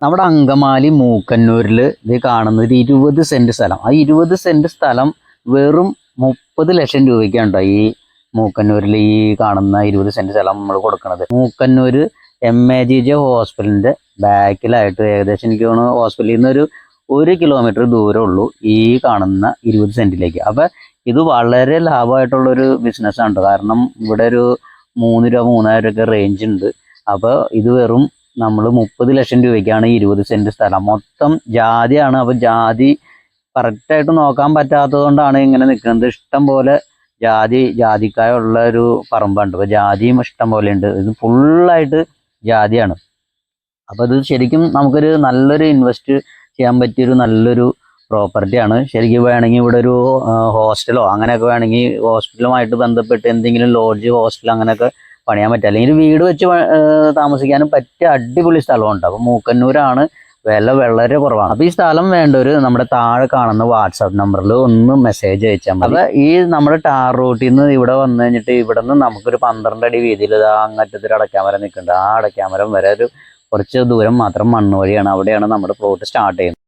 നമ്മുടെ അങ്കമാലി മൂക്കന്നൂരിൽ ഇത് കാണുന്ന ഒരു 20 സെന്റ് സ്ഥലം. ആ 20 സെന്റ് സ്ഥലം വെറും 30 ലക്ഷം രൂപയ്ക്കാണ് കേട്ടോ ഈ മൂക്കന്നൂരിൽ ഈ കാണുന്ന 20 സെന്റ് സ്ഥലം നമ്മൾ കൊടുക്കുന്നത്. മൂക്കന്നൂര് MAGJ ഹോസ്പിറ്റലിന്റെ ബാക്കിലായിട്ട് ഏകദേശം എനിക്ക് തോന്നുന്നു ഹോസ്പിറ്റലിൽ നിന്ന് ഒരു കിലോമീറ്റർ ദൂരമേ ഉള്ളൂ ഈ കാണുന്ന 20 സെന്റിലേക്ക്. അപ്പൊ ഇത് വളരെ ലാഭമായിട്ടുള്ളൊരു ബിസിനസ്സാണ്. കാരണം ഇവിടെ ഒരു 3 രൂപ 3000 രൂപ റേഞ്ച് ഉണ്ട്. അപ്പോൾ ഇത് വെറും നമ്മൾ 30 ലക്ഷം രൂപയ്ക്കാണ് 20 സെന്റ് സ്ഥലം. മൊത്തം ജാതിയാണ്. അപ്പോൾ ജാതി കറക്റ്റായിട്ട് നോക്കാൻ പറ്റാത്തത് കൊണ്ടാണ് ഇങ്ങനെ നിൽക്കുന്നത്. ഇഷ്ടം പോലെ ജാതിക്കായ ഉള്ള ഒരു പറമ്പുണ്ട്. അപ്പോൾ ജാതിയും ഇഷ്ടം പോലെ ഉണ്ട്. ഇത് ഫുള്ളായിട്ട് ജാതിയാണ്. അപ്പോൾ ഇത് ശരിക്കും നമുക്കൊരു നല്ലൊരു ഇൻവെസ്റ്റ് ചെയ്യാൻ പറ്റിയൊരു നല്ലൊരു പ്രോപ്പർട്ടിയാണ്. ശരിക്കും വേണമെങ്കിൽ ഇവിടെ ഒരു ഹോസ്റ്റലോ അങ്ങനെയൊക്കെ വേണമെങ്കിൽ ഹോസ്പിറ്റലുമായിട്ട് ബന്ധപ്പെട്ട് എന്തെങ്കിലും ലോഡ്ജ് ഹോസ്റ്റൽ അങ്ങനെയൊക്കെ പണിയാൻ പറ്റും. അല്ലെങ്കിൽ വീട് വെച്ച് താമസിക്കാനും പറ്റിയ അടിപൊളി സ്ഥലമുണ്ട്. അപ്പോൾ മൂക്കന്നൂരാണ്, വില വളരെ കുറവാണ്. അപ്പോൾ ഈ സ്ഥലം വേണ്ടവർ നമ്മുടെ താഴെ കാണുന്ന വാട്സാപ്പ് നമ്പറിൽ ഒന്ന് മെസ്സേജ് അയച്ചാൽ മതി. അപ്പോൾ ഈ നമ്മുടെ ടാർ റൂട്ടിൽ നിന്ന് ഇവിടെ വന്നു കഴിഞ്ഞിട്ട് ഇവിടെ നിന്ന് നമുക്കൊരു 12 അടി വീതിയിൽ അങ്ങറ്റത്തൊരു അടയ്ക്കാമരം നിൽക്കുന്നുണ്ട്. ആ അടയ്ക്കാമരം വരെ ഒരു കുറച്ച് ദൂരം മാത്രം മണ്ണ് വഴിയാണ്. അവിടെയാണ് നമ്മുടെ പ്ലോട്ട് സ്റ്റാർട്ട് ചെയ്യുന്നത്.